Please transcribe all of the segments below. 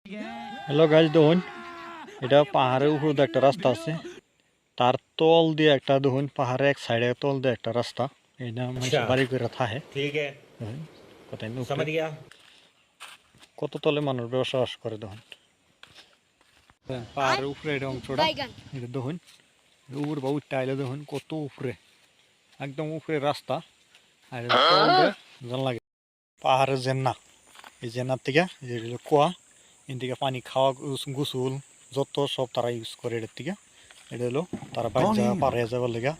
Hello guys, দেখুন এটা পাহাড়ের উপর দিয়ে একটা রাস্তা আছে। তার তল দিয়ে একটা দেখুন পাহাড়ের এক সাইডে তল দিয়ে একটা রাস্তা। এটা মানুষ বাড়ি করে থাকে। দেখুন কোথায় কত তলে মানুষ বসবাস করে। দেখুন পাহাড়ের উপরে এটা অংশটা এটা দেখুন উপর বা উঠতে আইলে দেখুন কত উপরে, একদম উপরে রাস্তা। আর তল দিয়ে জান লাগে পাহাড়ের জেন্না, এই জেন্নার থেকে কুয়া এর থেকে পানি খাওয়া গোসল যত সব তারা ইউজ করে। এটার থেকে এটা হলো তারা বাইর পারে যাবার লেগা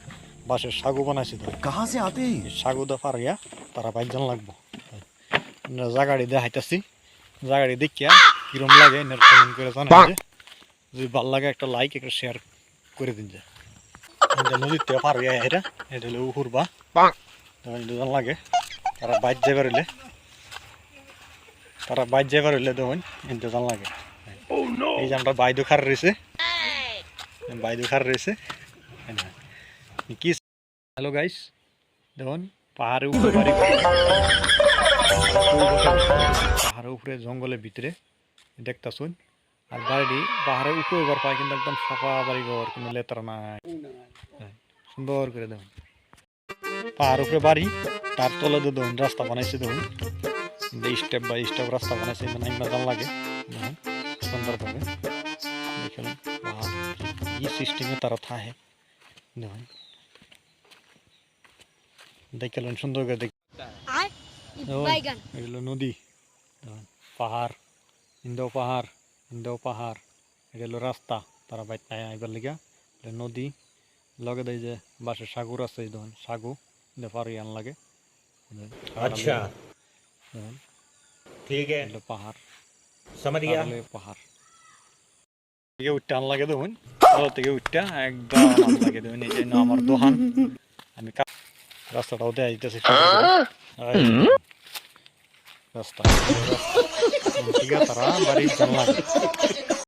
বাঁশের সাগু বানাইছে। সাগু দা পারিয়া তারা বাইর জান লাগবো। জাগাড়ি দেখাইতেছি, জাগাড়ি দেখিয়া কিরম লাগে কমেন্ট করে জানাই। যদি ভাল লাগে একটা লাইক একটা শেয়ার করে দিন। যে নদীতে পারিয়া এটা এটা হলো উহুর বা জান লাগে তারা বাইর যাবার হইলে দেখুন এনতে জান লাগে। এই যে আমরা বাইদু খার রয়েছে কি। হ্যালো গাইস, দেখুন পাহাড়ের উপরে বাড়ি, পাহাড়ের উপরে জঙ্গলের ভিতরে দেখতেছুন। আর বাড়ি পাহাড়ের উপরে ঘর পায় কিন্তু একদম সাফা বাড়ি ঘর, কোনো লেতরা নাই, সুন্দর করে। দেখুন পাহাড়ের উপরে বাড়ি, তার তলে দেখুন রাস্তা বানাইছে। দেখুন স্টেপ বাই স্টেপ রাস্তা বানাইছে, মানে আমরা জান লাগে। দেখুন সুন্দরভাবে দেখলাম পাহাড় এই সিস্টেমে তারা থাকে। দেখুন দেখলেন সুন্দর করে দেখ এগুলো নদী, পাহাড়, ইন্দাও পাহাড়, এটা হলো রাস্তা তারা বাইর আইবার লিগা। নদী লগে দেয় যে বাঁশের সাগর আছে, দেখুন সাগু পারি আন লাগে। আচ্ছা ঠিক আছে, পাহাড় পাহাড় থেকে উঠতে আন লাগে। দেখুন থেকে উঠতে একদম আন লাগে। দেখুন এই যে আমার দোকান, আমি রাস্তাটাও দেয়া দিতেছি রাস্তা তারা বাড়ি জান লাগে।